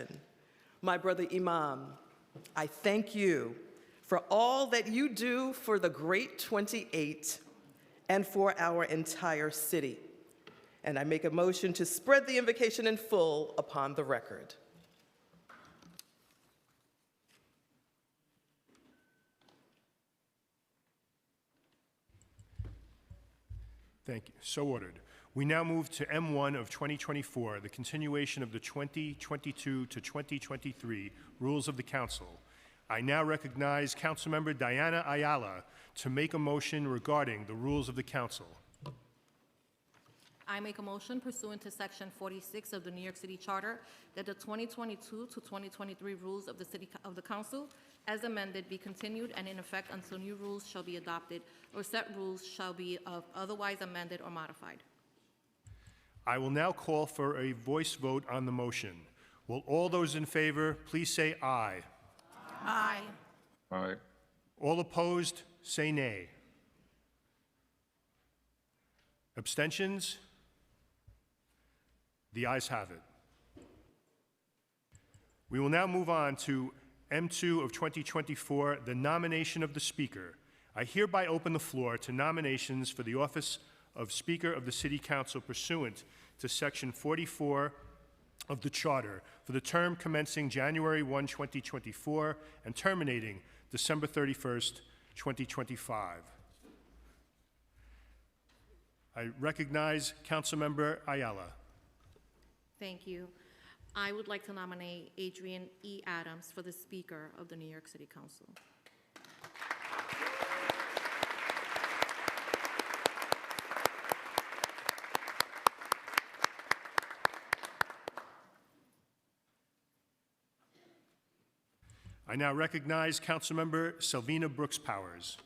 session. My brother Imam, I thank you for all that you do for the Great 28 and for our entire city. And I make a motion to spread the invocation in full upon the record. Thank you. So ordered. We now move to M1 of 2024, the continuation of the 2022 to 2023 Rules of the Council. I now recognize Councilmember Diana Ayala to make a motion regarding the Rules of the Council. I make a motion pursuant to Section 46 of the New York City Charter that the 2022 to 2023 rules of the Council, as amended, be continued and in effect until new rules shall be adopted or set rules shall be otherwise amended or modified. I will now call for a voice vote on the motion. Will all those in favor please say aye? Aye. Aye. All opposed, say nay. Abstentions? The ayes have it. We will now move on to M2 of 2024, the nomination of the Speaker. I hereby open the floor to nominations for the office of Speaker of the City Council pursuant to Section 44 of the Charter for the term commencing January 1, 2024 and terminating December 31st, 2025. I recognize Councilmember Ayala. Thank you. I would like to nominate Adrian E. Adams for the Speaker of the New York City Council. I now recognize Councilmember Selvina Brooks Powers.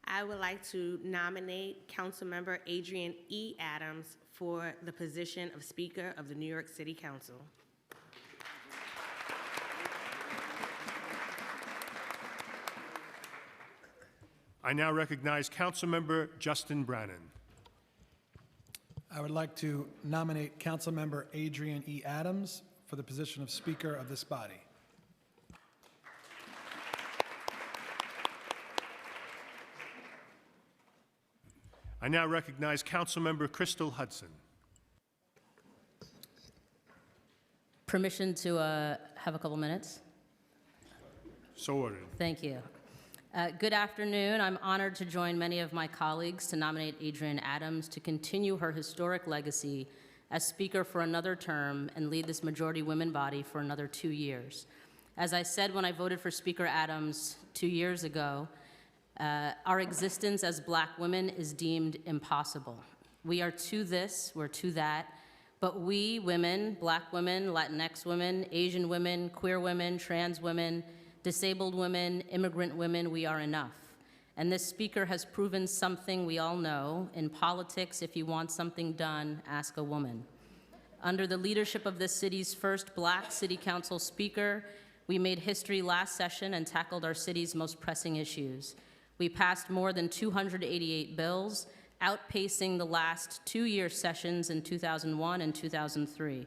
I would like to nominate Councilmember Adrian E. Adams for the position of Speaker of the New York City Council. I now recognize Councilmember Justin Brannan. I would like to nominate Councilmember Adrian E. Adams for the position of Speaker of this body. I now recognize Councilmember Crystal Hudson. Permission to have a couple minutes? So ordered. Thank you. Good afternoon. I'm honored to join many of my colleagues to nominate Adrian Adams to continue her historic legacy as Speaker for another term and lead this majority women body for another 2 years. As I said when I voted for Speaker Adams 2 years ago, our existence as Black women is deemed impossible. We are to this, we're to that, but we women, Black women, Latinx women, Asian women, queer women, trans women, disabled women, immigrant women, we are enough. And this Speaker has proven something we all know. In politics, if you want something done, ask a woman. Under the leadership of this city's first Black City Council Speaker, we made history last session and tackled our city's most pressing issues. We passed more than 288 bills, outpacing the last 2-year sessions in 2001 and 2003.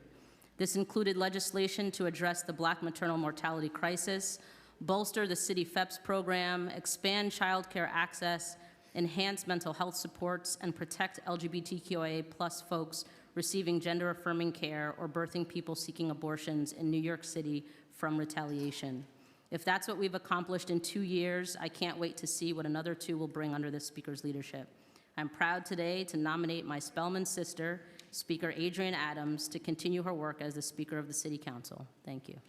This included legislation to address the Black maternal mortality crisis, bolster the city FEPS program, expand childcare access, enhance mental health supports, and protect LGBTQIA+ folks receiving gender-affirming care or birthing people seeking abortions in New York City from retaliation. If that's what we've accomplished in 2 years, I can't wait to see what another 2 will bring under this Speaker's leadership. I'm proud today to nominate my Spelman sister, Speaker Adrian Adams, to continue her work as the Speaker of the City Council. Thank you.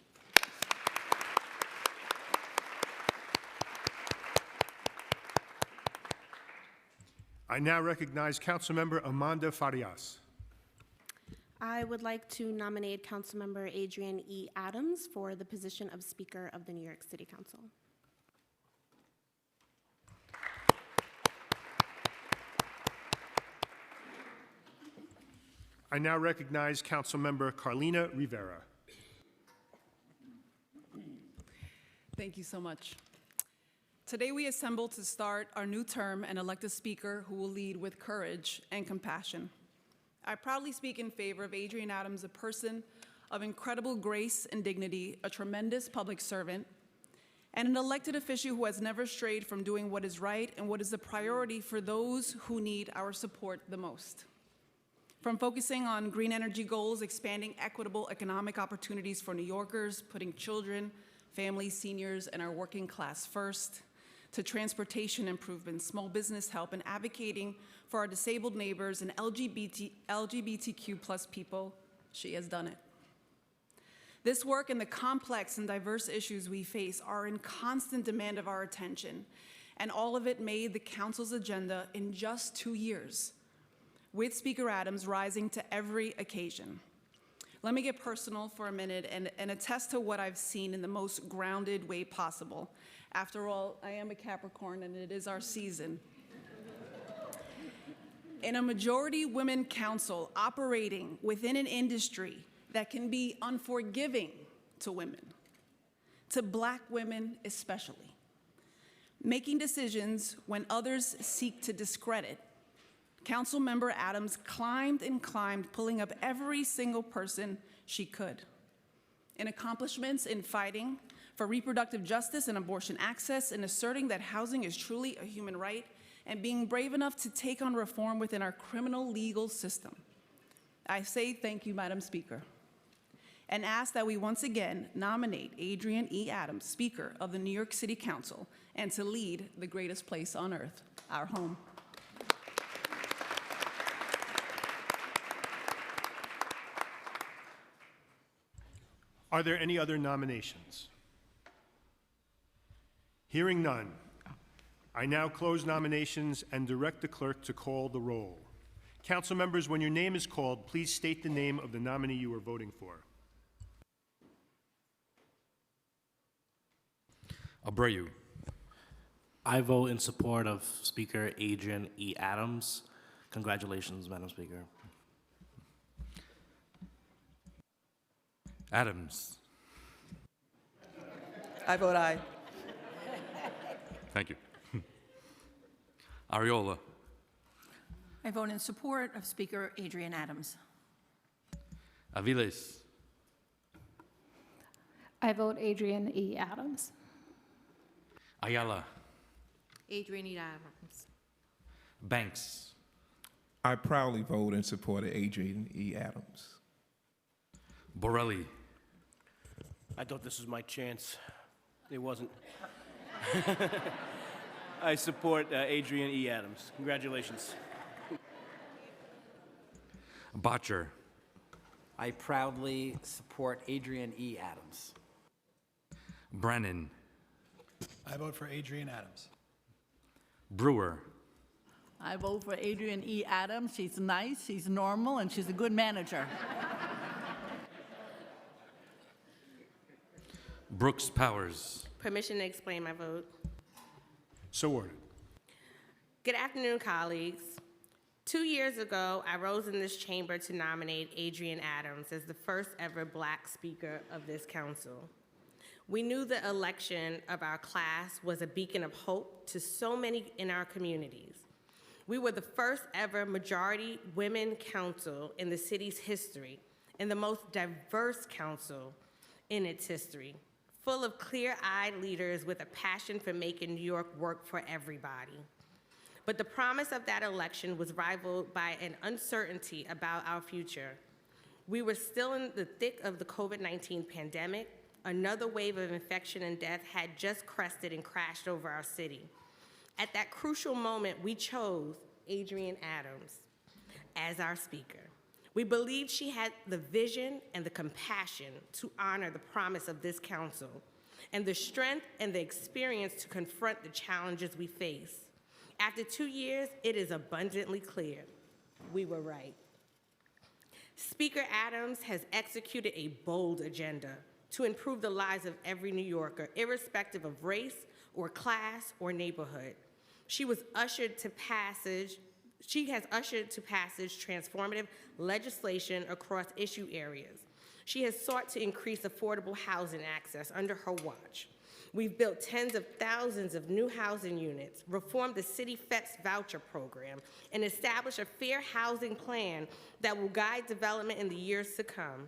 I now recognize Councilmember Amanda Farias. I would like to nominate Councilmember Adrian E. Adams for the position of Speaker of the New York City Council. I now recognize Councilmember Carlina Rivera. Thank you so much. Today we assemble to start our new term and elect a Speaker who will lead with courage and compassion. I proudly speak in favor of Adrian Adams, a person of incredible grace and dignity, a tremendous public servant, and an elected official who has never strayed from doing what is right and what is a priority for those who need our support the most. From focusing on green energy goals, expanding equitable economic opportunities for New Yorkers, putting children, families, seniors, and our working class first, to transportation improvements, small business help, and advocating for our disabled neighbors and LGBTQ+ people, she has done it. This work and the complex and diverse issues we face are in constant demand of our attention, and all of it made the Council's agenda in just 2 years, with Speaker Adams rising to every occasion. Let me get personal for a minute and attest to what I've seen in the most grounded way possible. After all, I am a Capricorn, and it is our season. In a majority women council operating within an industry that can be unforgiving to women, to Black women especially, making decisions when others seek to discredit, Councilmember Adams climbed and climbed, pulling up every single person she could. In accomplishments in fighting for reproductive justice and abortion access, in asserting that housing is truly a human right, and being brave enough to take on reform within our criminal legal system. I say thank you, Madam Speaker, and ask that we once again nominate Adrienne E. Adams, Speaker of the New York City Council, and to lead the greatest place on earth, our home. Are there any other nominations? Hearing none, I now close nominations and direct the clerk to call the roll. Council members, when your name is called, please state the name of the nominee you are voting for. Abreu. I vote in support of Speaker Adrienne E. Adams. Congratulations, Madam Speaker. Adams. I vote aye. Thank you. Ariola. I vote in support of Speaker Adrienne Adams. Aviles. I vote Adrienne E. Adams. Ayala. Adrienne E. Adams. Banks. I proudly vote in support of Adrienne E. Adams. Borelli. I thought this was my chance. It wasn't. I support Adrienne E. Adams. Congratulations. Botcher. I proudly support Adrienne E. Adams. Brennan. I vote for Adrienne Adams. Brewer. I vote for Adrienne E. Adams. She's nice, she's normal, and she's a good manager. Brooks Powers. Permission to explain my vote. So ordered. Good afternoon, colleagues. 2 years ago, I rose in this chamber to nominate Adrienne Adams as the first ever Black Speaker of this council. We knew the election of our class was a beacon of hope to so many in our communities. We were the first ever majority women council in the city's history and the most diverse council in its history, full of clear-eyed leaders with a passion for making New York work for everybody. But the promise of that election was rivaled by an uncertainty about our future. We were still in the thick of the COVID-19 pandemic. Another wave of infection and death had just crested and crashed over our city. At that crucial moment, we chose Adrienne Adams as our speaker. We believed she had the vision and the compassion to honor the promise of this council, and the strength and the experience to confront the challenges we face. After 2 years, it is abundantly clear we were right. Speaker Adams has executed a bold agenda to improve the lives of every New Yorker, irrespective of race or class or neighborhood. She has ushered to passage transformative legislation across issue areas. She has sought to increase affordable housing access under her watch. We've built tens of thousands of new housing units, reformed the City FETS voucher program, and established a fair housing plan that will guide development in the years to come.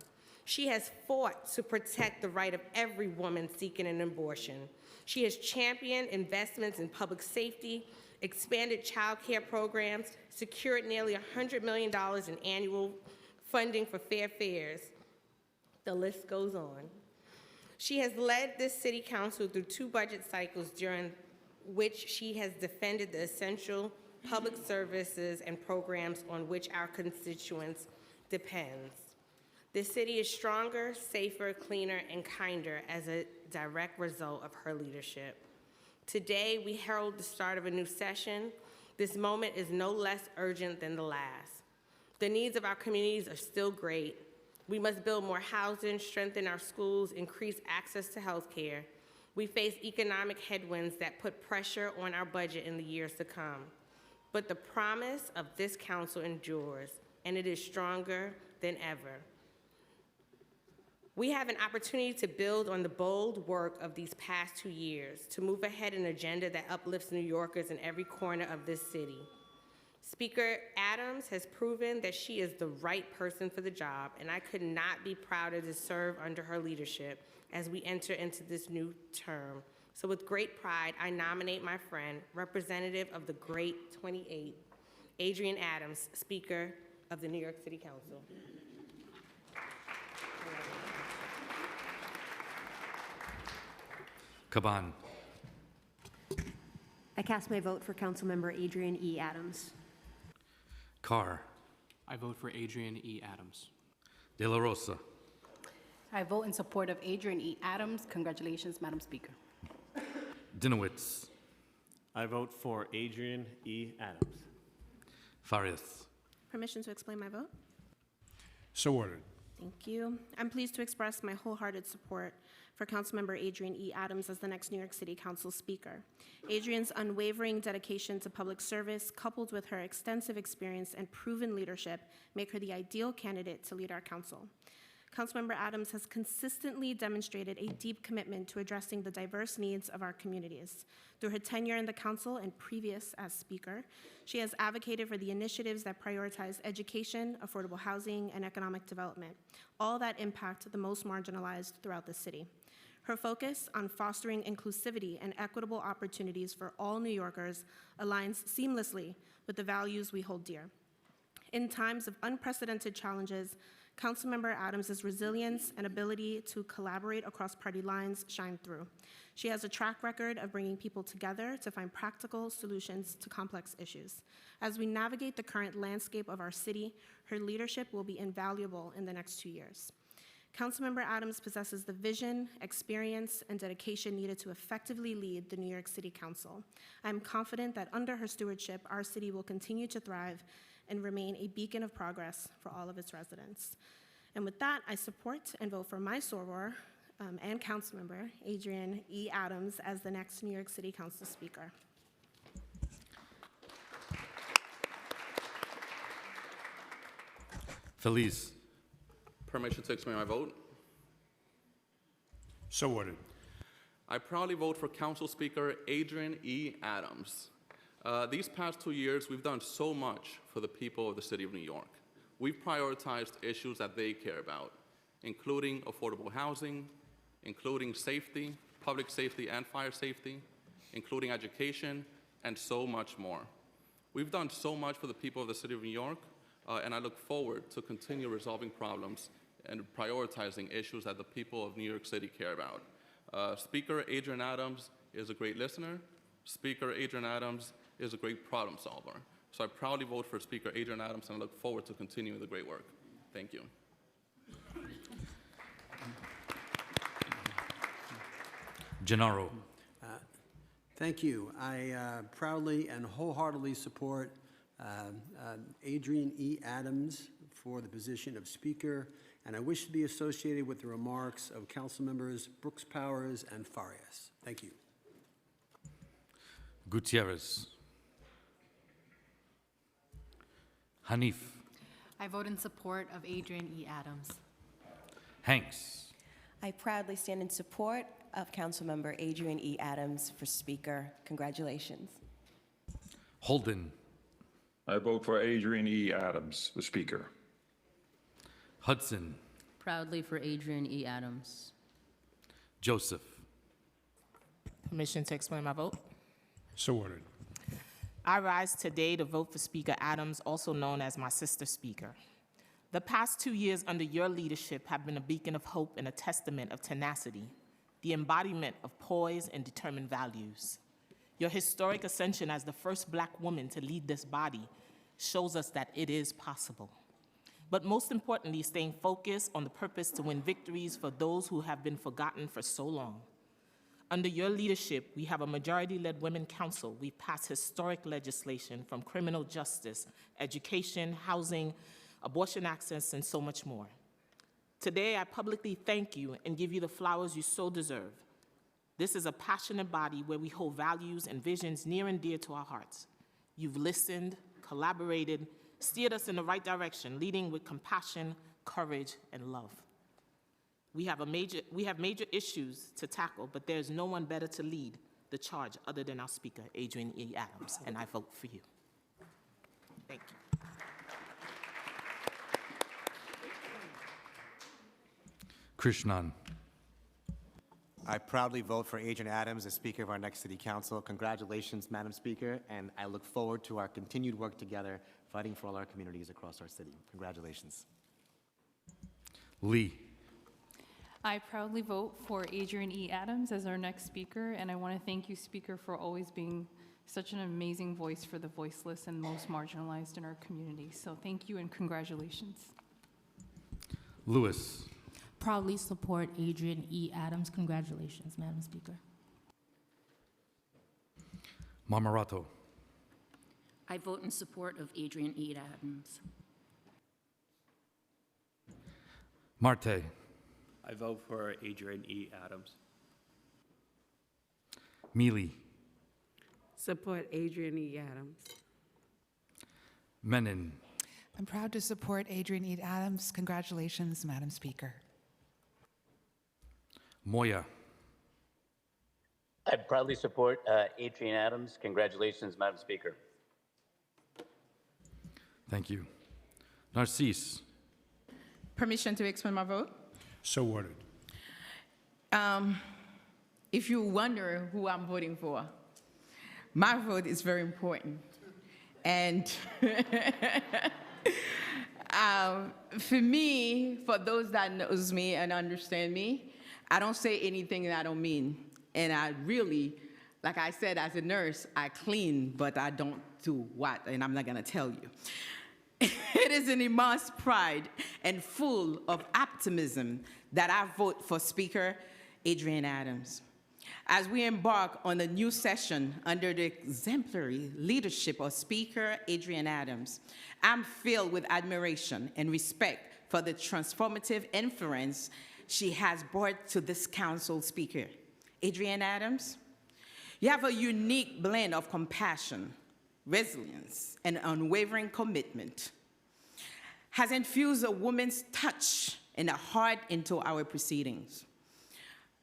She has fought to protect the right of every woman seeking an abortion. She has championed investments in public safety, expanded child care programs, secured nearly $100 million in annual funding for fair fares. The list goes on. She has led this city council through 2 budget cycles during which she has defended the essential public services and programs on which our constituents depend. This city is stronger, safer, cleaner, and kinder as a direct result of her leadership. Today, we herald the start of a new session. This moment is no less urgent than the last. The needs of our communities are still great. We must build more housing, strengthen our schools, increase access to health care. We face economic headwinds that put pressure on our budget in the years to come. But the promise of this council endures, and it is stronger than ever. We have an opportunity to build on the bold work of these past 2 years, to move ahead an agenda that uplifts New Yorkers in every corner of this city. Speaker Adams has proven that she is the right person for the job, and I could not be prouder to serve under her leadership as we enter into this new term. So with great pride, I nominate my friend, representative of the Great 28, Adrienne Adams, Speaker of the New York City Council. Caban. I cast my vote for Councilmember Adrienne E. Adams. Carr. I vote for Adrienne E. Adams. De La Rosa. I vote in support of Adrienne E. Adams. Congratulations, Madam Speaker. Dinowitz. I vote for Adrienne E. Adams. Farias. Permission to explain my vote? So ordered. Thank you. I'm pleased to express my wholehearted support for Councilmember Adrienne E. Adams as the next New York City Council Speaker. Adrienne's unwavering dedication to public service, coupled with her extensive experience and proven leadership, make her the ideal candidate to lead our council. Councilmember Adams has consistently demonstrated a deep commitment to addressing the diverse needs of our communities. Through her tenure in the council and previous as Speaker, she has advocated for the initiatives that prioritize education, affordable housing, and economic development, all that impact the most marginalized throughout the city. Her focus on fostering inclusivity and equitable opportunities for all New Yorkers aligns seamlessly with the values we hold dear. In times of unprecedented challenges, Councilmember Adams' resilience and ability to collaborate across party lines shine through. She has a track record of bringing people together to find practical solutions to complex issues. As we navigate the current landscape of our city, her leadership will be invaluable in the next 2 years. Councilmember Adams possesses the vision, experience, and dedication needed to effectively lead the New York City Council. I'm confident that under her stewardship, our city will continue to thrive and remain a beacon of progress for all of its residents. And with that, I support and vote for my soror and Councilmember Adrienne E. Adams as the next New York City Council Speaker. Feliz. Permission to explain my vote? So ordered. I proudly vote for Council Speaker Adrienne E. Adams. These past 2 years, we've done so much for the people of the city of New York. We've prioritized issues that they care about, including affordable housing, including safety, public safety and fire safety, including education, and so much more. We've done so much for the people of the city of New York, and I look forward to continue resolving problems and prioritizing issues that the people of New York City care about. Speaker Adrienne Adams is a great listener. Speaker Adrienne Adams is a great problem solver. So I proudly vote for Speaker Adrienne Adams, and I look forward to continuing the great work. Thank you. Gennaro. Thank you. I proudly and wholeheartedly support Adrienne E. Adams for the position of Speaker, and I wish to be associated with the remarks of Council Members Brooks Powers and Farias. Thank you. Gutierrez. Hanif. I vote in support of Adrienne E. Adams. Hanks. I proudly stand in support of Councilmember Adrienne E. Adams for Speaker. Congratulations. Holden. I vote for Adrienne E. Adams for Speaker. Hudson. Proudly for Adrian E. Adams. Joseph. Permission to explain my vote. So ordered. I rise today to vote for Speaker Adams, also known as my sister speaker. The past 2 years under your leadership have been a beacon of hope and a testament of tenacity, the embodiment of poise and determined values. Your historic ascension as the first Black woman to lead this body shows us that it is possible. But most importantly, staying focused on the purpose to win victories for those who have been forgotten for so long. Under your leadership, we have a majority-led women council. We've passed historic legislation from criminal justice, education, housing, abortion access, and so much more. Today, I publicly thank you and give you the flowers you so deserve. This is a passionate body where we hold values and visions near and dear to our hearts. You've listened, collaborated, steered us in the right direction, leading with compassion, courage, and love. We have major issues to tackle, but there's no one better to lead the charge other than our speaker, Adrian E. Adams, and I vote for you. Thank you. Krishnan. I proudly vote for Adrian Adams as Speaker of our next City Council. Congratulations, Madam Speaker, and I look forward to our continued work together, fighting for all our communities across our city. Congratulations. Lee. I proudly vote for Adrian E. Adams as our next speaker, and I want to thank you, Speaker, for always being such an amazing voice for the voiceless and most marginalized in our community. So thank you and congratulations. Lewis. Proudly support Adrian E. Adams. Congratulations, Madam Speaker. Marmarato. I vote in support of Adrian E. Adams. Marte. I vote for Adrian E. Adams. Mealy. Support Adrian E. Adams. Menon. I'm proud to support Adrian E. Adams. Congratulations, Madam Speaker. Moya. I proudly support Adrian Adams. Congratulations, Madam Speaker. Thank you. Narcisse. Permission to explain my vote? So ordered. If you wonder who I'm voting for, my vote is very important. And for me, for those that knows me and understand me, I don't say anything that I don't mean. And I really, like I said, as a nurse, I clean, but I don't do what, and I'm not gonna tell you. It is an immense pride and full of optimism that I vote for Speaker Adrian Adams. As we embark on a new session under the exemplary leadership of Speaker Adrian Adams, I'm filled with admiration and respect for the transformative influence she has brought to this council. Speaker Adrian Adams, you have a unique blend of compassion, resilience, and unwavering commitment. Has infused a woman's touch and a heart into our proceedings.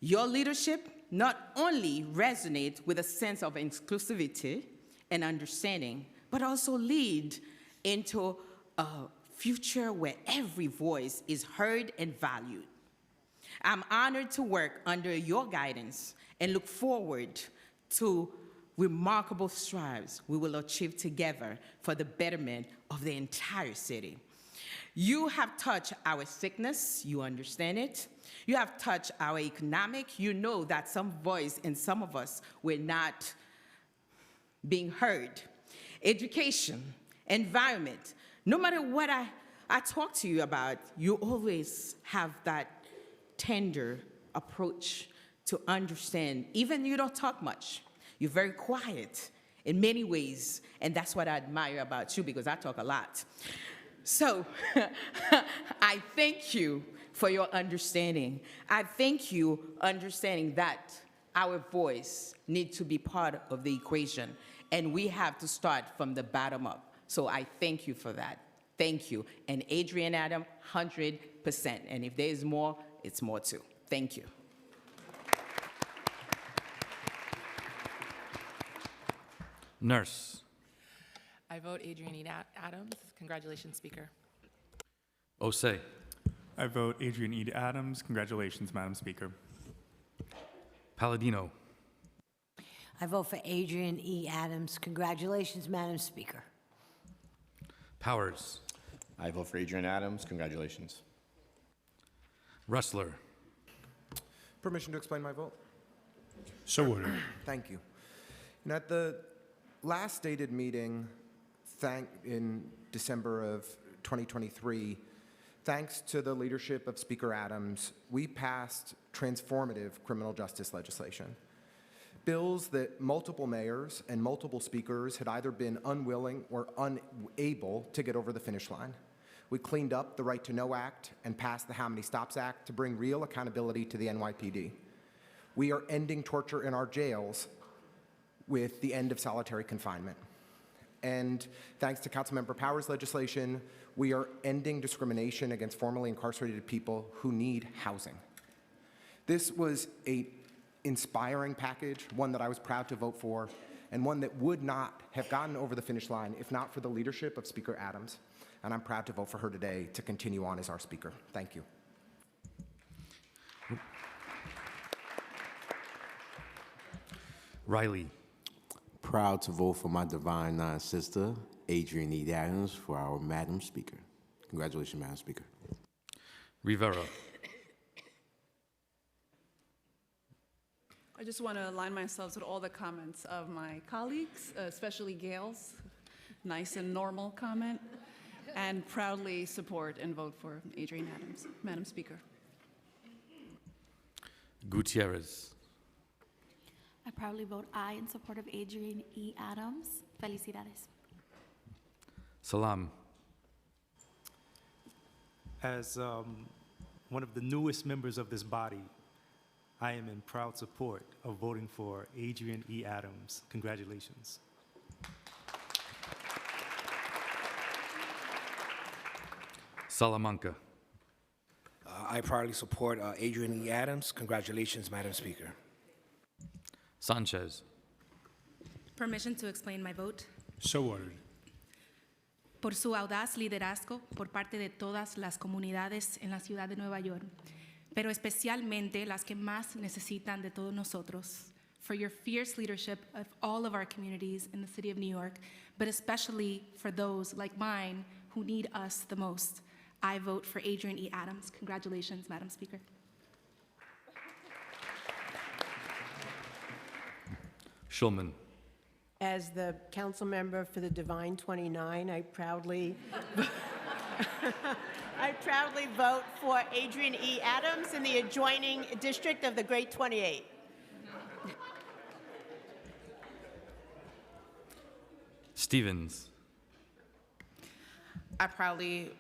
Your leadership not only resonates with a sense of inclusivity and understanding, but also lead into a future where every voice is heard and valued. I'm honored to work under your guidance and look forward to remarkable strides we will achieve together for the betterment of the entire city. You have touched our sickness, you understand it. You have touched our economic, you know that some voice and some of us were not being heard. Education, environment, no matter what I talk to you about, you always have that tender approach to understand. Even you don't talk much. You're very quiet in many ways, and that's what I admire about you because I talk a lot. So I thank you for your understanding. I thank you understanding that our voice needs to be part of the equation, and we have to start from the bottom up. So I thank you for that. Thank you. And Adrian Adams, 100%. And if there is more, it's more too. Thank you. Nurse. I vote Adrian E. Adams. Congratulations, Speaker. Osei. I vote Adrian E. Adams. Congratulations, Madam Speaker. Palladino. I vote for Adrian E. Adams. Congratulations, Madam Speaker. Powers. I vote for Adrian Adams. Congratulations. Ressler. Permission to explain my vote? So ordered. Thank you. And at the last stated meeting in December of 2023, thanks to the leadership of Speaker Adams, we passed transformative criminal justice legislation. Bills that multiple mayors and multiple speakers had either been unwilling or unable to get over the finish line. We cleaned up the Right to Know Act and passed the How Many Stops Act to bring real accountability to the NYPD. We are ending torture in our jails with the end of solitary confinement. And thanks to Councilmember Powers' legislation, we are ending discrimination against formerly incarcerated people who need housing. This was an inspiring package, one that I was proud to vote for, and one that would not have gotten over the finish line if not for the leadership of Speaker Adams. And I'm proud to vote for her today to continue on as our Speaker. Thank you. Riley. Proud to vote for my divine sister, Adrian E. Adams, for our Madam Speaker. Congratulations, Madam Speaker. Rivera. I just want to align myself with all the comments of my colleagues, especially Gail's nice and normal comment, and proudly support and vote for Adrian Adams, Madam Speaker. Gutierrez. I proudly vote aye in support of Adrian E. Adams. Felicidades. Salam. As one of the newest members of this body, I am in proud support of voting for Adrian E. Adams. Congratulations. Salamanca. I proudly support Adrian E. Adams. Congratulations, Madam Speaker. Sanchez. Permission to explain my vote. So ordered. Por su audaz liderazgo por parte de todas las comunidades en la ciudad de Nueva York, pero especialmente las que más necesitan de todos nosotros. For your fierce leadership of all of our communities in the city of New York, but especially for those like mine who need us the most. I vote for Adrian E. Adams. Congratulations, Madam Speaker. Schulman. As the council member for the Divine 29, I proudly vote for Adrian E. Adams in the adjoining district of the Great 28. Stevens. I proudly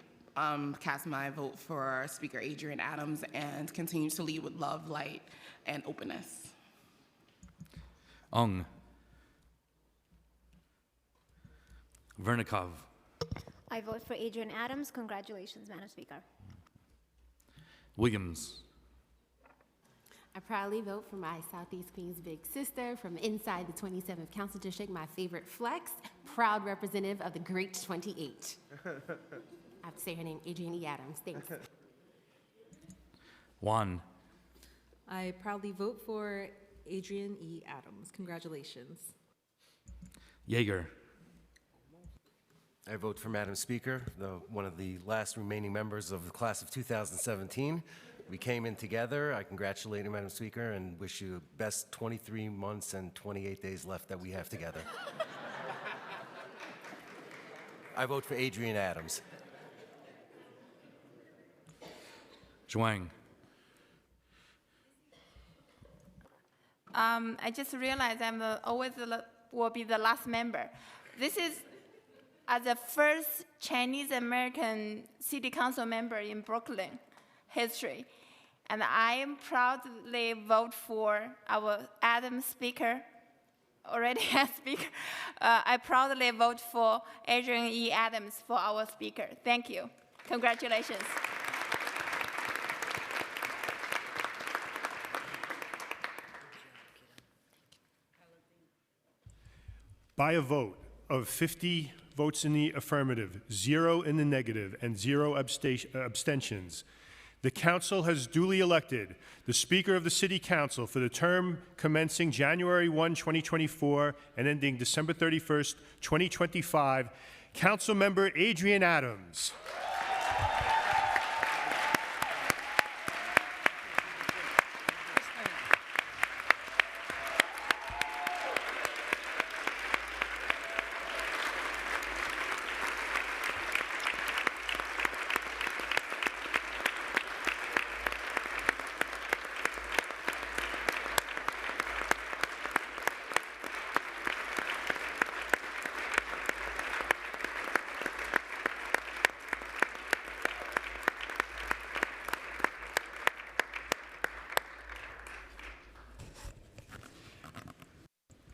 cast my vote for Speaker Adrian Adams and continue to lead with love, light, and openness. Ong. Vernikov. I vote for Adrian Adams. Congratulations, Madam Speaker. Williams. I proudly vote for my Southeast Queens big sister from inside the 27th Council District, my favorite flex, proud representative of the Great 28. I have to say her name, Adrian E. Adams. Thanks. Juan. I proudly vote for Adrian E. Adams. Congratulations. Yeager. I vote for Madam Speaker, one of the last remaining members of the class of 2017. We came in together. I congratulate you, Madam Speaker, and wish you the best 23 months and 28 days left that we have together. I vote for Adrian Adams. Zhuang. I just realized I'm will be the last member. This is as the first Chinese American city council member in Brooklyn history. And I am proudly vote for our Adams Speaker, already has Speaker. I proudly vote for Adrian E. Adams for our Speaker. Thank you. Congratulations. By a vote of 50 votes in the affirmative, 0 in the negative, and 0 abstentions, The council has duly elected the Speaker of the City Council for the term commencing January 1, 2024 and ending December 31st, 2025, Councilmember Adrian Adams.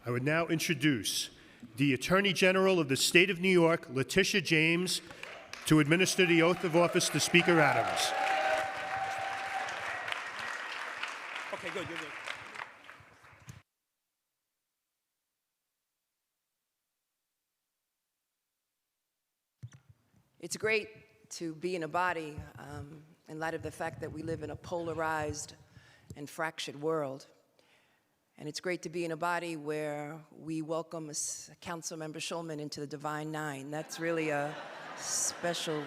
I would now introduce the Attorney General of the State of New York, Letitia James, to administer the oath of office to Speaker Adams. Okay, good, you're good. It's great to be in a body in light of the fact that we live in a polarized and fractured world. And it's great to be in a body where we welcome Councilmember Schulman into the Divine Nine. That's really a special,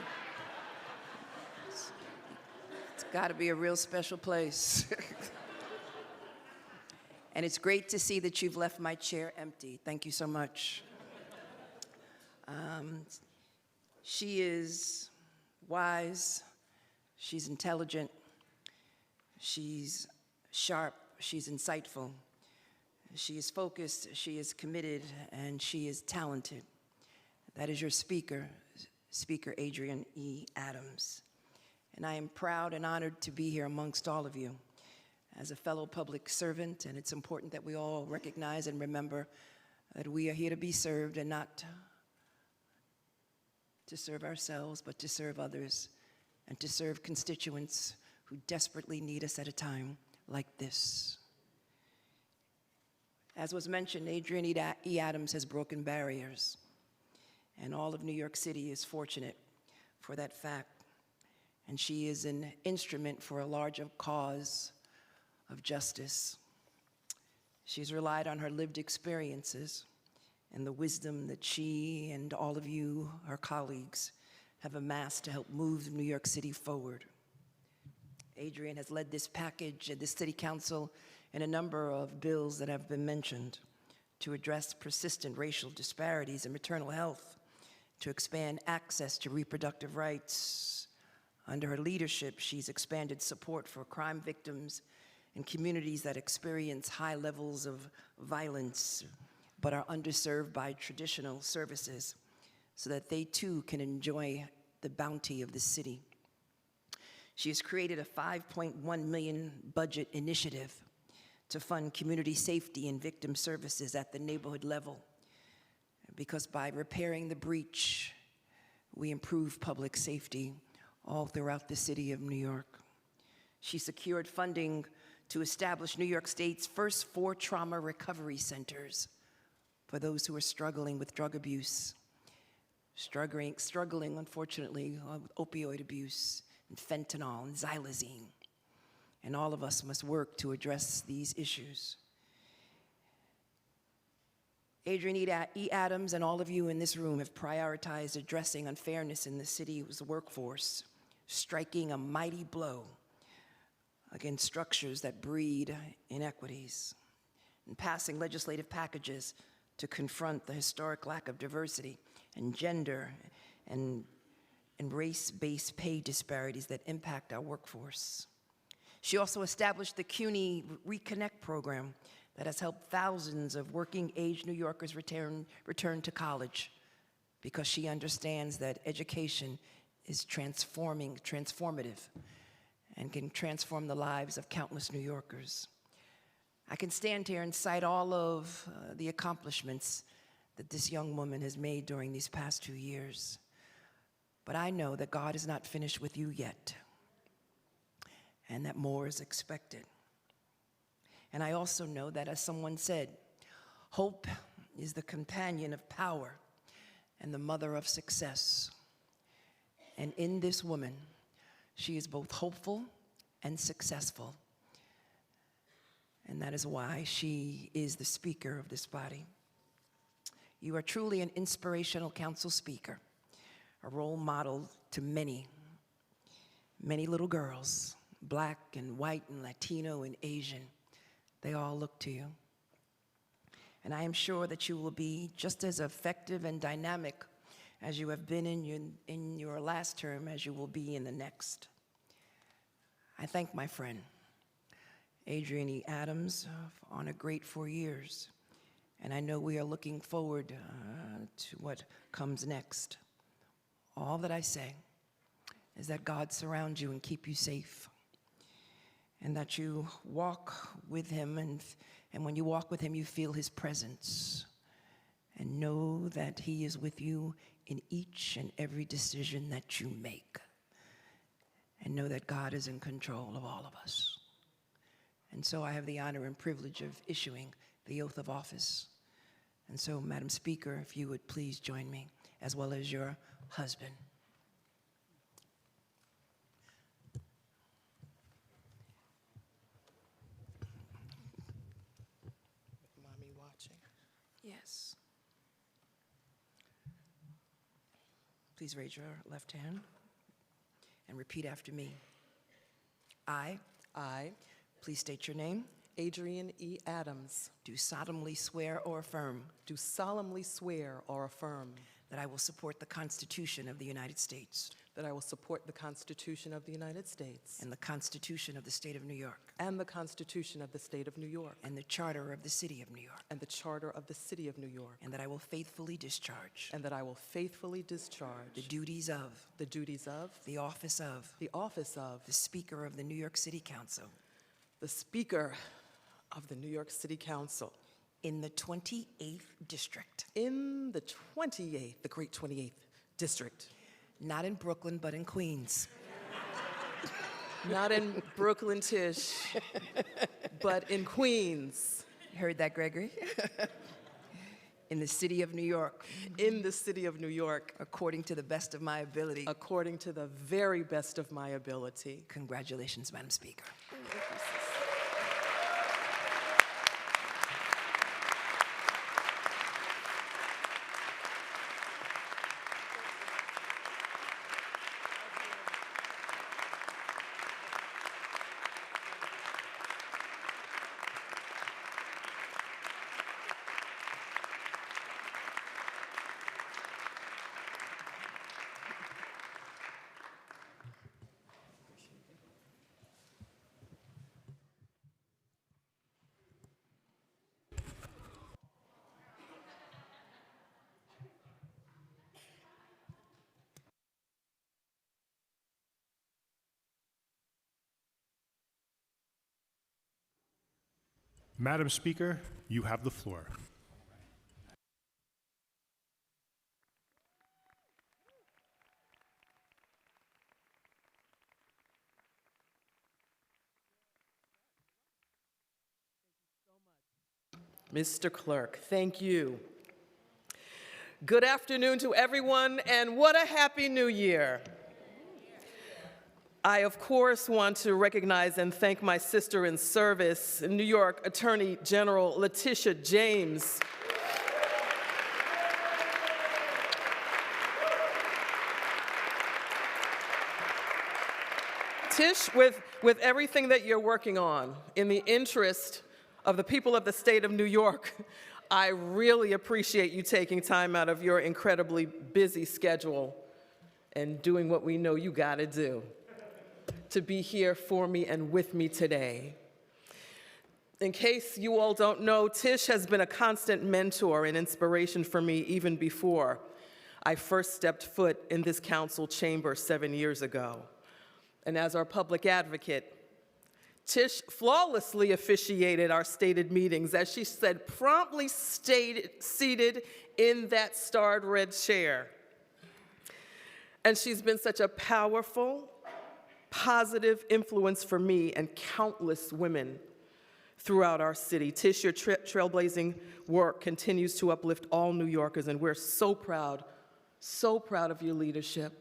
it's got to be a real special place. And it's great to see that you've left my chair empty. Thank you so much. She is wise, she's intelligent, she's sharp, she's insightful. She is focused, she is committed, and she is talented. That is your speaker, Speaker Adrian E. Adams. And I am proud and honored to be here amongst all of you as a fellow public servant, and it's important that we all recognize and remember that we are here to be served and not to serve ourselves, but to serve others and to serve constituents who desperately need us at a time like this. As was mentioned, Adrian E. Adams has broken barriers, and all of New York City is fortunate for that fact. And she is an instrument for a larger cause of justice. She's relied on her lived experiences and the wisdom that she and all of you, her colleagues, have amassed to help move New York City forward. Adrian has led this package at the City Council in a number of bills that have been mentioned to address persistent racial disparities in maternal health, to expand access to reproductive rights. Under her leadership, she's expanded support for crime victims in communities that experience high levels of violence but are underserved by traditional services so that they too can enjoy the bounty of the city. She has created a $5.1 million budget initiative to fund community safety and victim services at the neighborhood level, because by repairing the breach, we improve public safety all throughout the city of New York. She secured funding to establish New York State's first 4 trauma recovery centers for those who are struggling with drug abuse, struggling unfortunately, with opioid abuse, and fentanyl and xylazine. And all of us must work to address these issues. Adrian E. Adams and all of you in this room have prioritized addressing unfairness in the city's workforce, striking a mighty blow against structures that breed inequities, and passing legislative packages to confront the historic lack of diversity and gender and race-based pay disparities that impact our workforce. She also established the CUNY Reconnect program that has helped thousands of working-age New Yorkers return to college, because she understands that education is transformative, and can transform the lives of countless New Yorkers. I can stand here and cite all of the accomplishments that this young woman has made during these past 2 years, but I know that God is not finished with you yet, and that more is expected. And I also know that, as someone said, hope is the companion of power and the mother of success. And in this woman, she is both hopeful and successful. And that is why she is the speaker of this body. You are truly an inspirational council speaker, a role model to many, many little girls, Black and white and Latino and Asian. They all look to you. And I am sure that you will be just as effective and dynamic as you have been in your last term as you will be in the next. I thank my friend, Adrienne E. Adams, on a great 4 years. And I know we are looking forward to what comes next. All that I say is that God surround you and keep you safe, and that you walk with him, and when you walk with him, you feel his presence, and know that he is with you in each and every decision that you make, and know that God is in control of all of us. And so I have the honor and privilege of issuing the oath of office. And so, Madam Speaker, if you would please join me, as well as your husband. Mommy watching. Yes. Please raise your left hand and repeat after me. I, please state your name, Adrienne E. Adams, do solemnly swear or affirm do solemnly swear or affirm that I will support the Constitution of the United States that I will support the Constitution of the United States and the Constitution of the State of New York and the Constitution of the State of New York and the Charter of the City of New York, and the Charter of the City of New York, and that I will faithfully discharge and that I will faithfully discharge the duties of the office of the Speaker of the New York City Council the Speaker of the New York City Council in the 28th District. In the 28th, the great 28th District. Not in Brooklyn, but in Queens. Not in Brooklyn, Tish, but in Queens. You heard that, Gregory? In the city of New York. In the city of New York. According to the best of my ability. According to the very best of my ability. Congratulations, Madam Speaker. Madam Speaker, you have the floor. Mr. Clerk, thank you. Good afternoon to everyone, and what a happy new year. I, of course, want to recognize and thank my sister in service, New York Attorney General Letitia James. Tish, with everything that you're working on in the interest of the people of the state of New York, I really appreciate you taking time out of your incredibly busy schedule and doing what we know you gotta do to be here for me and with me today. In case you all don't know, Tish has been a constant mentor and inspiration for me even before I first stepped foot in this council chamber 7 years ago. And as our public advocate, Tish flawlessly officiated our stated meetings, as she said, promptly seated in that starred red chair. And she's been such a powerful, positive influence for me and countless women throughout our city. Tish, your trailblazing work continues to uplift all New Yorkers, and we're so proud of your leadership,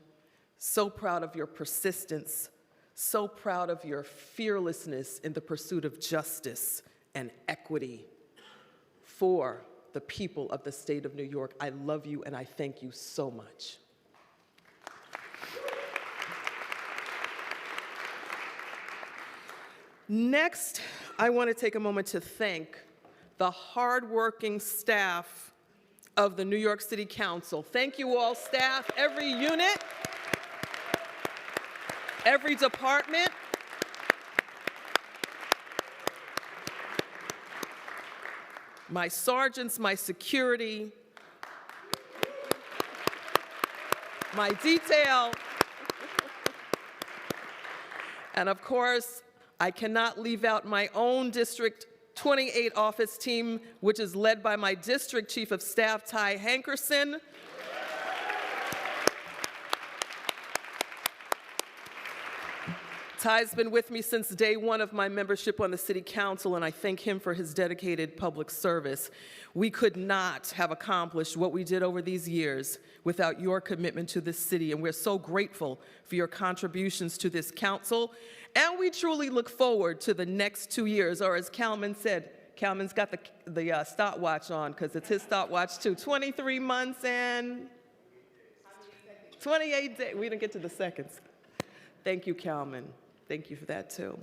so proud of your persistence, So proud of your fearlessness in the pursuit of justice and equity for the people of the state of New York. I love you and I thank you so much. Next, I want to take a moment to thank the hardworking staff of the New York City Council. Thank you all, staff, every unit, every department. My sergeants, my security, my detail, and of course, I cannot leave out my own District 28 office team, which is led by my District Chief of Staff, Ty Hankerson. Ty's been with me since day one of my membership on the City Council, and I thank him for his dedicated public service. We could not have accomplished what we did over these years without your commitment to this city, and we're so grateful for your contributions to this council, and we truly look forward to the next 2 years, or as Calman said, Calman's got the stopwatch on, because it's his stopwatch too, 23 months and 28 days. We didn't get to the seconds. Thank you, Calman. Thank you for that, too.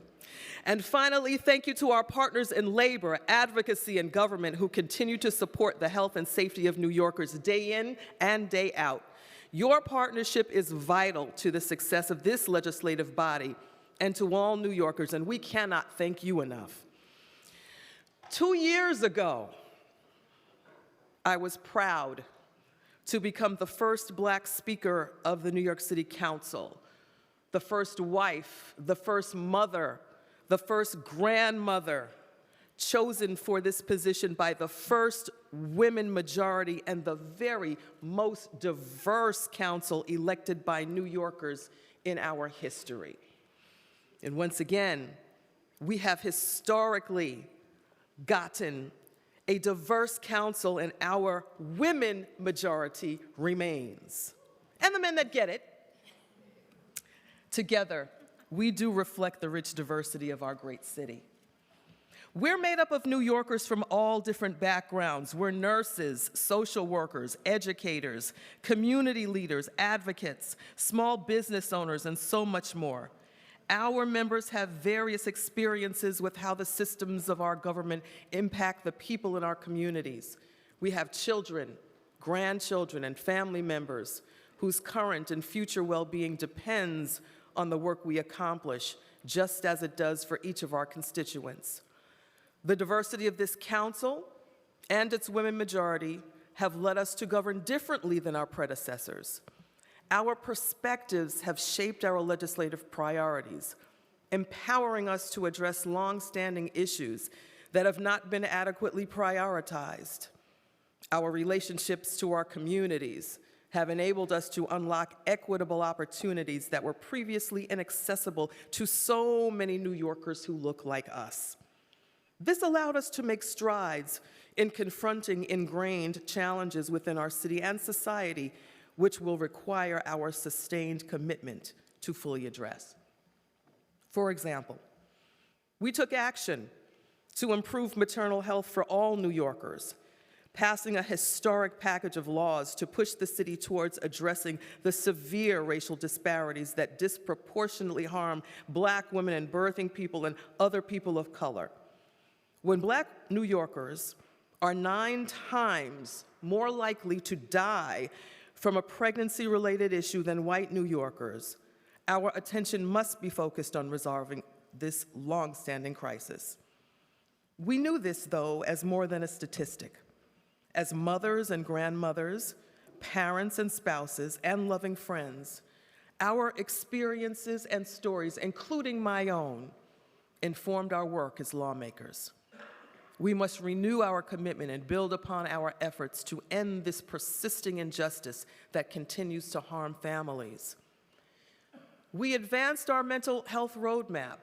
And finally, thank you to our partners in labor, advocacy, and government who continue to support the health and safety of New Yorkers day in and day out. Your partnership is vital to the success of this legislative body and to all New Yorkers, and we cannot thank you enough. 2 years ago, I was proud to become the first Black Speaker of the New York City Council, the first wife, the first mother, the first grandmother chosen for this position by the first women majority and the very most diverse council elected by New Yorkers in our history. And once again, we have historically gotten a diverse council, and our women majority remains. And the men that get it. Together, we do reflect the rich diversity of our great city. We're made up of New Yorkers from all different backgrounds. We're nurses, social workers, educators, community leaders, advocates, small business owners, and so much more. Our members have various experiences with how the systems of our government impact the people in our communities. We have children, grandchildren, and family members whose current and future well-being depends on the work we accomplish, just as it does for each of our constituents. The diversity of this council and its women majority have led us to govern differently than our predecessors. Our perspectives have shaped our legislative priorities, empowering us to address long-standing issues that have not been adequately prioritized. Our relationships to our communities have enabled us to unlock equitable opportunities that were previously inaccessible to so many New Yorkers who look like us. This allowed us to make strides in confronting ingrained challenges within our city and society, which will require our sustained commitment to fully address. For example, we took action to improve maternal health for all New Yorkers, passing a historic package of laws to push the city towards addressing the severe racial disparities that disproportionately harm Black women and birthing people and other people of color. When Black New Yorkers are 9 times more likely to die from a pregnancy-related issue than white New Yorkers, our attention must be focused on resolving this long-standing crisis. We knew this, though, as more than a statistic. As mothers and grandmothers, parents and spouses, and loving friends, our experiences and stories, including my own, informed our work as lawmakers. We must renew our commitment and build upon our efforts to end this persisting injustice that continues to harm families. We advanced our mental health roadmap,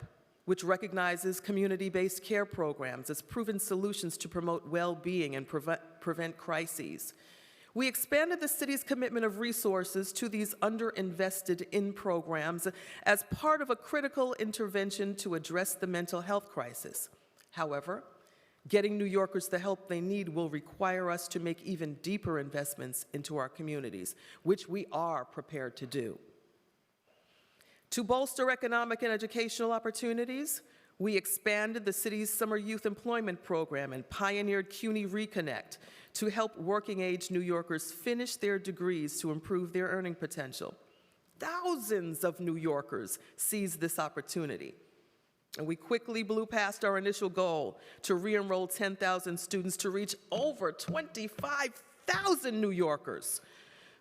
which recognizes community-based care programs as proven solutions to promote well-being and prevent crises. We expanded the city's commitment of resources to these underinvested in programs as part of a critical intervention to address the mental health crisis. However, getting New Yorkers the help they need will require us to make even deeper investments into our communities, which we are prepared to do. To bolster economic and educational opportunities, we expanded the city's summer youth employment program and pioneered CUNY Reconnect to help working-age New Yorkers finish their degrees to improve their earning potential. Thousands of New Yorkers seized this opportunity. And we quickly blew past our initial goal to re-enroll 10,000 students to reach over 25,000 New Yorkers,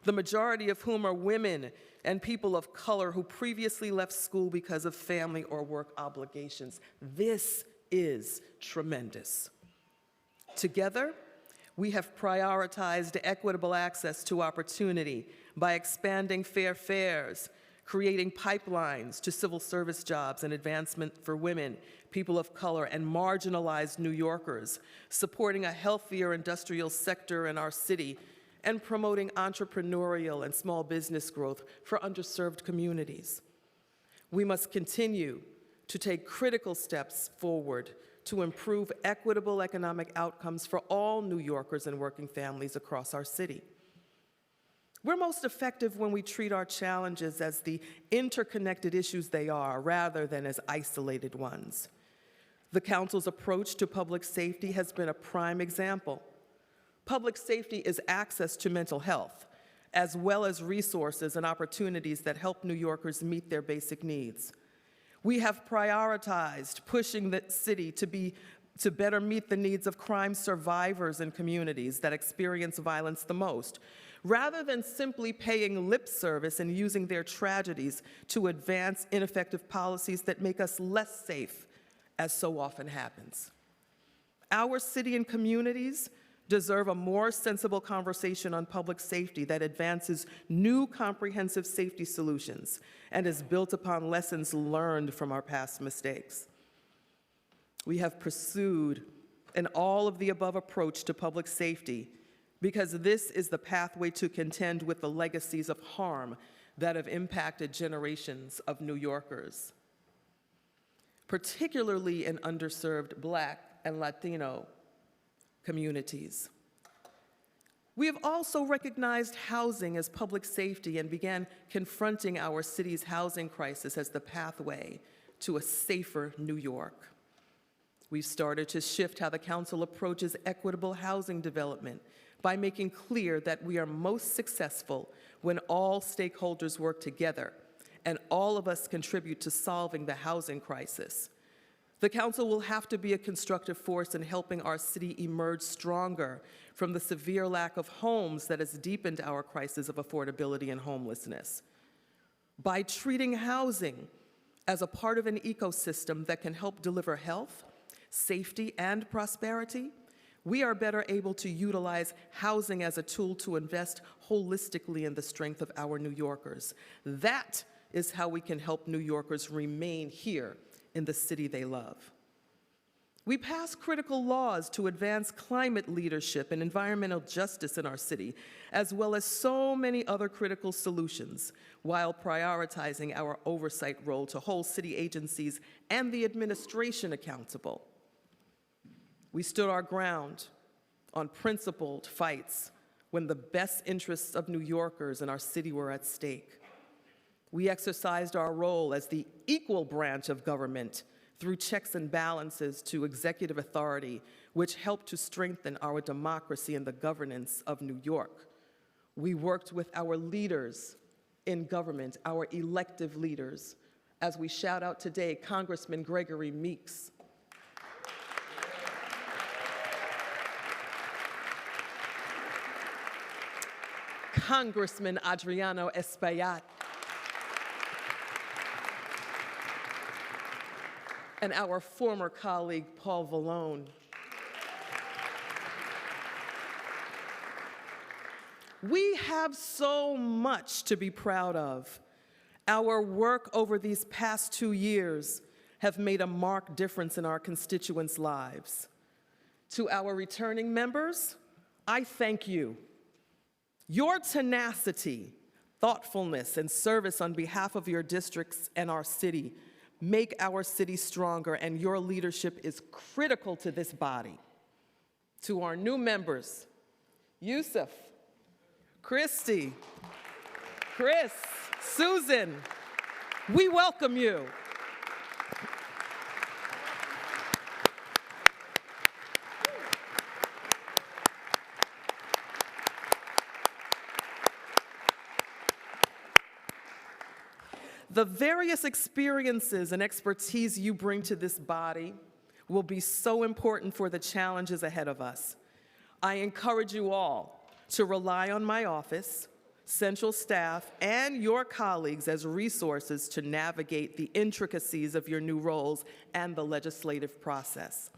the majority of whom are women and people of color who previously left school because of family or work obligations. This is tremendous. Together, we have prioritized equitable access to opportunity by expanding fair fares, creating pipelines to civil service jobs and advancement for women, people of color, and marginalized New Yorkers, supporting a healthier industrial sector in our city, and promoting entrepreneurial and small business growth for underserved communities. We must continue to take critical steps forward to improve equitable economic outcomes for all New Yorkers and working families across our city. We're most effective when we treat our challenges as the interconnected issues they are, rather than as isolated ones. The Council's approach to public safety has been a prime example. Public safety is access to mental health, as well as resources and opportunities that help New Yorkers meet their basic needs. We have prioritized pushing the city to better meet the needs of crime survivors in communities that experience violence the most, rather than simply paying lip service and using their tragedies to advance ineffective policies that make us less safe, as so often happens. Our city and communities deserve a more sensible conversation on public safety that advances new comprehensive safety solutions and is built upon lessons learned from our past mistakes. We have pursued an all-of-the-above approach to public safety because this is the pathway to contend with the legacies of harm that have impacted generations of New Yorkers, particularly in underserved Black and Latino communities. We have also recognized housing as public safety and began confronting our city's housing crisis as the pathway to a safer New York. We've started to shift how the Council approaches equitable housing development by making clear that we are most successful when all stakeholders work together and all of us contribute to solving the housing crisis. The Council will have to be a constructive force in helping our city emerge stronger from the severe lack of homes that has deepened our crisis of affordability and homelessness. By treating housing as a part of an ecosystem that can help deliver health, safety, and prosperity, we are better able to utilize housing as a tool to invest holistically in the strength of our New Yorkers. That is how we can help New Yorkers remain here in the city they love. We passed critical laws to advance climate leadership and environmental justice in our city, as well as so many other critical solutions, while prioritizing our oversight role to hold city agencies and the administration accountable. We stood our ground on principled fights when the best interests of New Yorkers and our city were at stake. We exercised our role as the equal branch of government through checks and balances to executive authority, which helped to strengthen our democracy and the governance of New York. We worked with our leaders in government, our elective leaders, as we shout out today, Congressman Gregory Meeks, Congressman Adriano Espaillat, and our former colleague, Paul Vallone. We have so much to be proud of. Our work over these past 2 years have made a marked difference in our constituents' lives. To our returning members, I thank you. Your tenacity, thoughtfulness, and service on behalf of your districts and our city make our city stronger, and your leadership is critical to this body. To our new members, Yusuf, Christy, Chris, Susan, we welcome you. The various experiences and expertise you bring to this body will be so important for the challenges ahead of us. I encourage you all to rely on my office, central staff, and your colleagues as resources to navigate the intricacies of your new roles and the legislative process.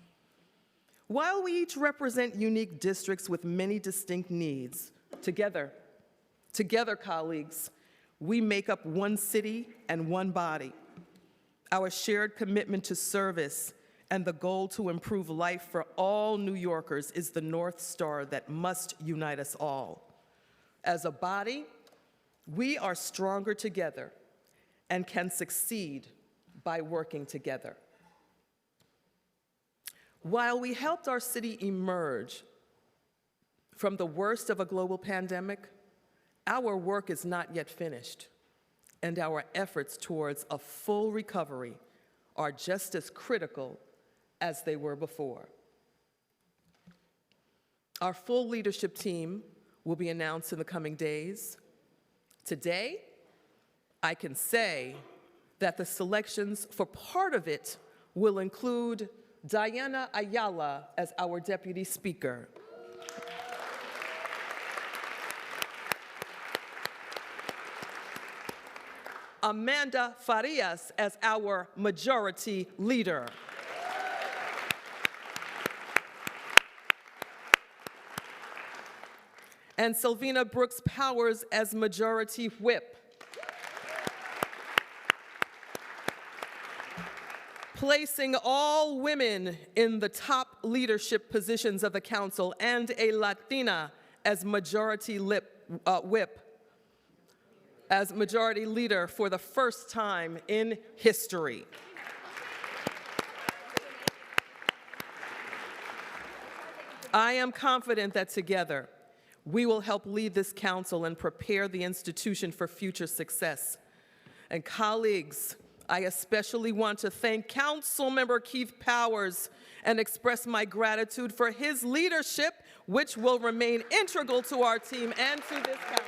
While we each represent unique districts with many distinct needs, together, colleagues, we make up one city and one body. Our shared commitment to service and the goal to improve life for all New Yorkers is the North Star that must unite us all. As a body, we are stronger together and can succeed by working together. While we helped our city emerge from the worst of a global pandemic, our work is not yet finished, and our efforts towards a full recovery are just as critical as they were before. Our full leadership team will be announced in the coming days. Today, I can say that the selections for part of it will include Diana Ayala as our Deputy Speaker, Amanda Farias as our Majority Leader, and Sylvina Brooks Powers as Majority Whip. Placing all women in the top leadership positions of the council, and a Latina as Majority Whip, as Majority Leader for the first time in history. I am confident that together, we will help lead this council and prepare the institution for future success. And colleagues, I especially want to thank Councilmember Keith Powers and express my gratitude for his leadership, which will remain integral to our team and to this council.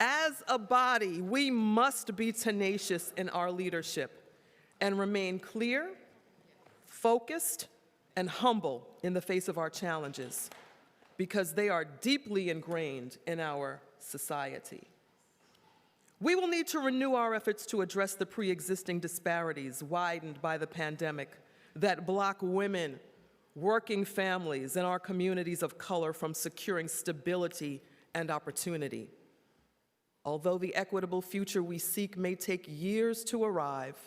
As a body, we must be tenacious in our leadership and remain clear, focused, and humble in the face of our challenges, because they are deeply ingrained in our society. We will need to renew our efforts to address the pre-existing disparities widened by the pandemic that block women, working families, and our communities of color from securing stability and opportunity. Although the equitable future we seek may take years to arrive,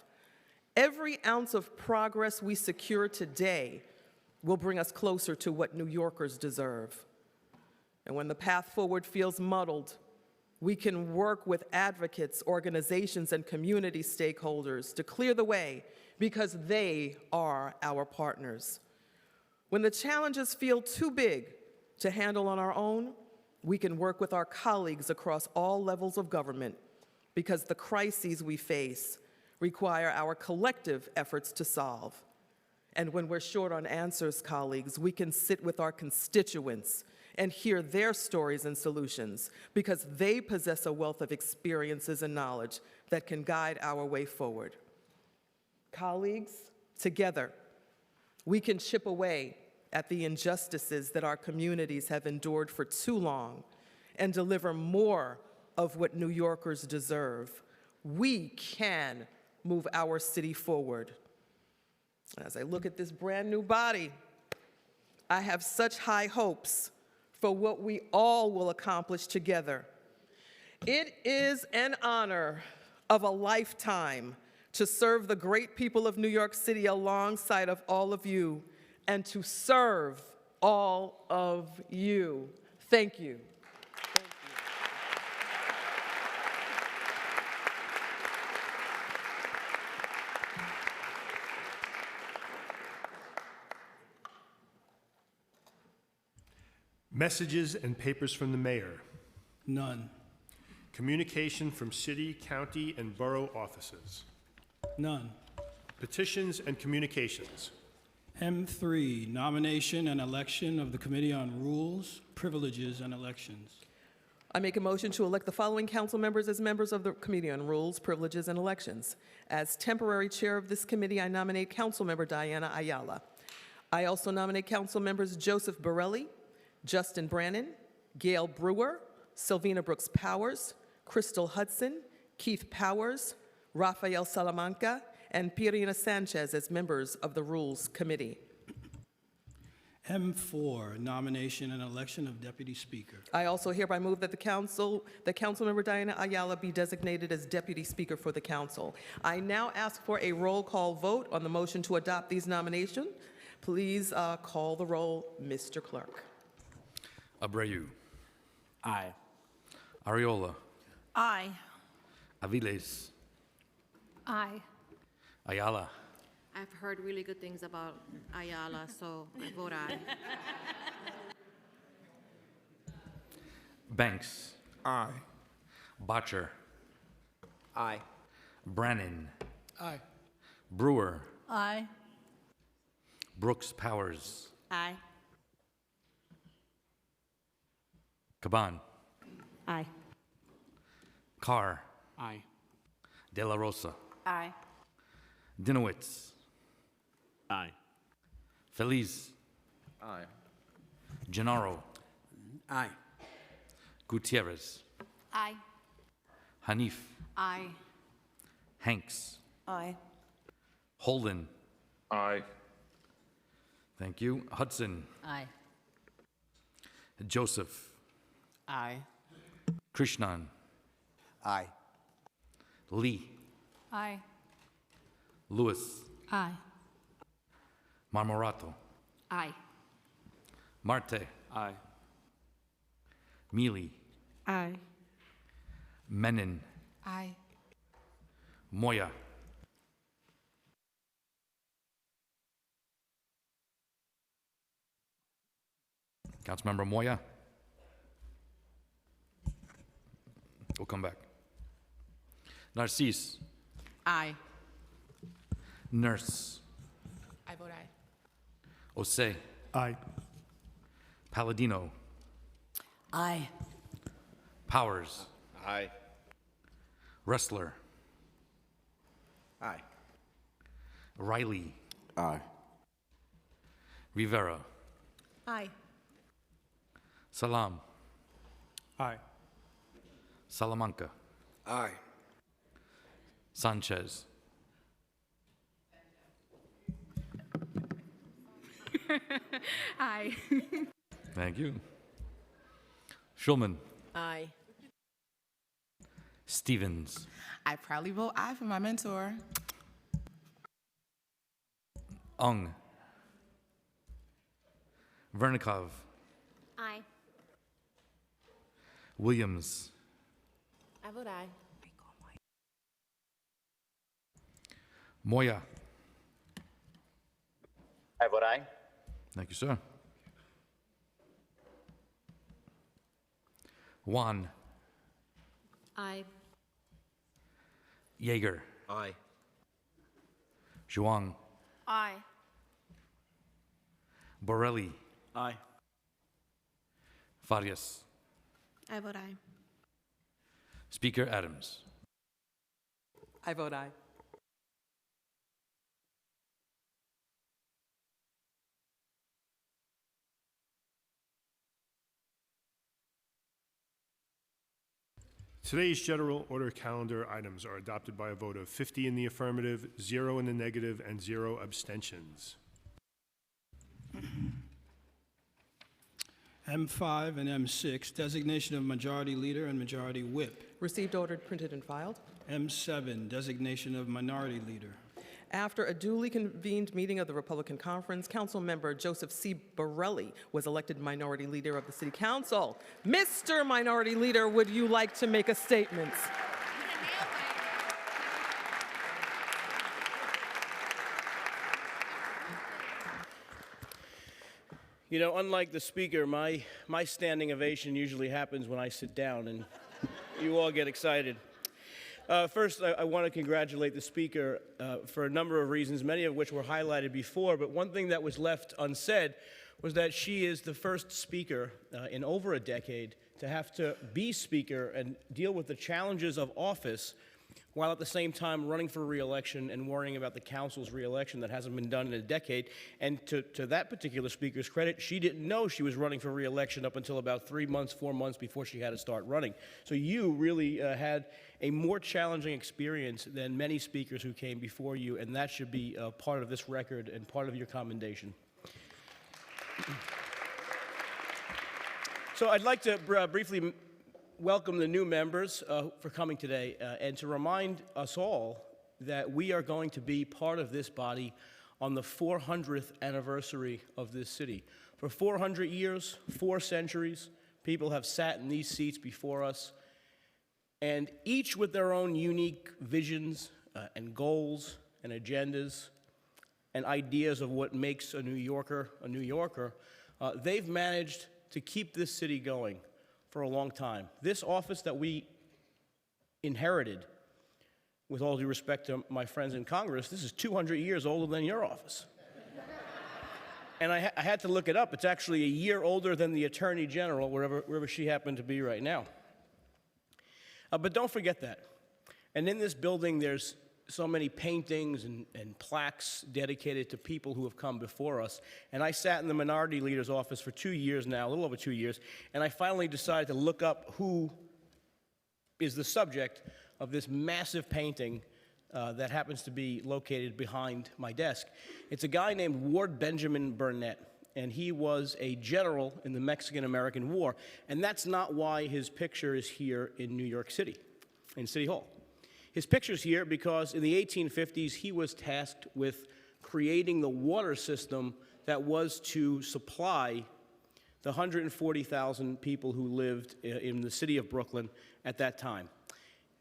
every ounce of progress we secure today will bring us closer to what New Yorkers deserve. And when the path forward feels muddled, we can work with advocates, organizations, and community stakeholders to clear the way, because they are our partners. When the challenges feel too big to handle on our own, we can work with our colleagues across all levels of government, because the crises we face require our collective efforts to solve. And when we're short on answers, colleagues, we can sit with our constituents and hear their stories and solutions, because they possess a wealth of experiences and knowledge that can guide our way forward. Colleagues, together, we can chip away at the injustices that our communities have endured for too long and deliver more of what New Yorkers deserve. We can move our city forward. As I look at this brand new body, I have such high hopes for what we all will accomplish together. It is an honor of a lifetime to serve the great people of New York City alongside of all of you and to serve all of you. Thank you. Messages and papers from the mayor. None. Communication from city, county, and borough offices. None. Petitions and communications. M3, nomination and election of the Committee on Rules, Privileges, and Elections. I make a motion to elect the following council members as members of the Committee on Rules, Privileges, and Elections. As temporary chair of this committee, I nominate Councilmember Diana Ayala. I also nominate council members Joseph Borelli, Justin Brannan, Gail Brewer, Sylvina Brooks Powers, Crystal Hudson, Keith Powers, Rafael Salamanca, and Pirina Sanchez as members of the Rules Committee. M4, nomination and election of Deputy Speaker. I also hereby move that Councilmember Diana Ayala be designated as Deputy Speaker for the Council. I now ask for a roll call vote on the motion to adopt these nominations. Please call the roll, Mr. Clerk. Abreu. Aye. Ariola. Aye. Aviles. Aye. Ayala. I've heard really good things about Ayala, so I vote aye. Banks. Aye. Botcher. Aye. Brannan. Aye. Brewer. Aye. Brooks Powers. Aye. Caban. Aye. Carr. Aye. De La Rosa. Aye. Dinowitz. Aye. Feliz. Aye. Gennaro. Aye. Gutierrez. Aye. Hanif. Aye. Hanks. Aye. Holden. Aye. Thank you. Hudson. Aye. Joseph. Aye. Krishnan. Aye. Lee. Aye. Lewis. Aye. Marmorato. Aye. Marte. Aye. Mealy. Aye. Menon. Aye. Moya. Councilmember Moya. We'll come back. Narcisse. Aye. Nurse. I vote aye. Osei. Aye. Palladino. Aye. Powers. Aye. Wrestler. Aye. Riley. Aye. Rivera. Aye. Salam. Aye. Salamanca. Aye. Sanchez. Aye. Thank you. Schulman. Aye. Stevens. I proudly vote aye for my mentor. Ung. Vernikov. Aye. Williams. I vote aye. Moya. I vote aye. Thank you, sir. Juan. Aye. Yeager. Aye. Zhuang. Aye. Borelli. Aye. Farias. I vote aye. Speaker Adams. I vote aye. Today's general order calendar items are adopted by a vote of 50 in the affirmative, 0 in the negative, and 0 abstentions. M5 and M6, designation of Majority Leader and Majority Whip. Received, ordered, printed, and filed. M7, designation of Minority Leader. After a duly convened meeting of the Republican Conference, Councilmember Joseph C. Borelli was elected Minority Leader of the City Council. Mr. Minority Leader, would you like to make a statement? You know, unlike the speaker, my standing ovation usually happens when I sit down, and you all get excited. First, I want to congratulate the speaker for a number of reasons, many of which were highlighted before, but one thing that was left unsaid was that she is the first speaker in over a decade to have to be speaker and deal with the challenges of office while at the same time running for re-election and worrying about the council's re-election that hasn't been done in a decade. And to that particular speaker's credit, she didn't know she was running for re-election up until about 3 months, 4 months before she had to start running. So you really had a more challenging experience than many speakers who came before you, and that should be part of this record and part of your commendation. So I'd like to briefly welcome the new members for coming today and to remind us all that we are going to be part of this body on the 400th anniversary of this city. For 400 years, 4 centuries, people have sat in these seats before us, and each with their own unique visions and goals and agendas and ideas of what makes a New Yorker, they've managed to keep this city going for a long time. This office that we inherited, with all due respect to my friends in Congress, this is 200 years older than your office. And I had to look it up. It's actually a year older than the Attorney General, wherever she happened to be right now. But don't forget that. And in this building, there's so many paintings and plaques dedicated to people who have come before us. And I sat in the Minority Leader's office for 2 years now, a little over 2 years, and I finally decided to look up who is the subject of this massive painting that happens to be located behind my desk. It's a guy named Ward Benjamin Burnett, and he was a general in the Mexican-American War. And that's not why his picture is here in New York City, in City Hall. His picture's here because in the 1850s, he was tasked with creating the water system that was to supply the 140,000 people who lived in the city of Brooklyn at that time.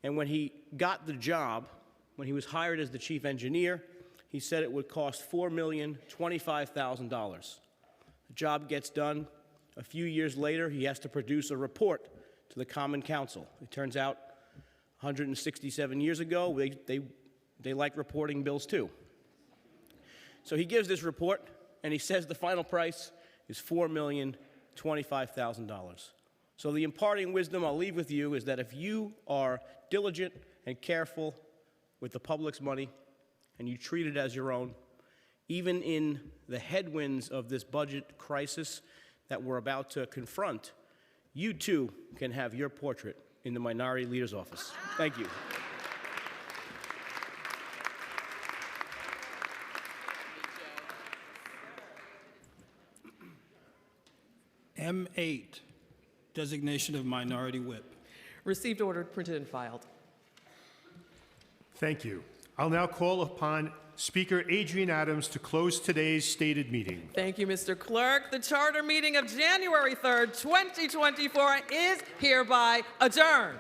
And when he got the job, when he was hired as the chief engineer, he said it would cost $4,025,000. The job gets done. A few years later, he has to produce a report to the Common Council. It turns out 167 years ago, they like reporting bills too. So he gives this report, and he says the final price is $4,025,000. So the imparting wisdom I'll leave with you is that if you are diligent and careful with the public's money, and you treat it as your own, even in the headwinds of this budget crisis that we're about to confront, you too can have your portrait in the Minority Leader's office. Thank you. M8, designation of Minority Whip. Received, ordered, printed, and filed. Thank you. I'll now call upon Speaker Adrienne Adams to close today's stated meeting. Thank you, Mr. Clerk. The charter meeting of January 3rd, 2024 is hereby adjourned.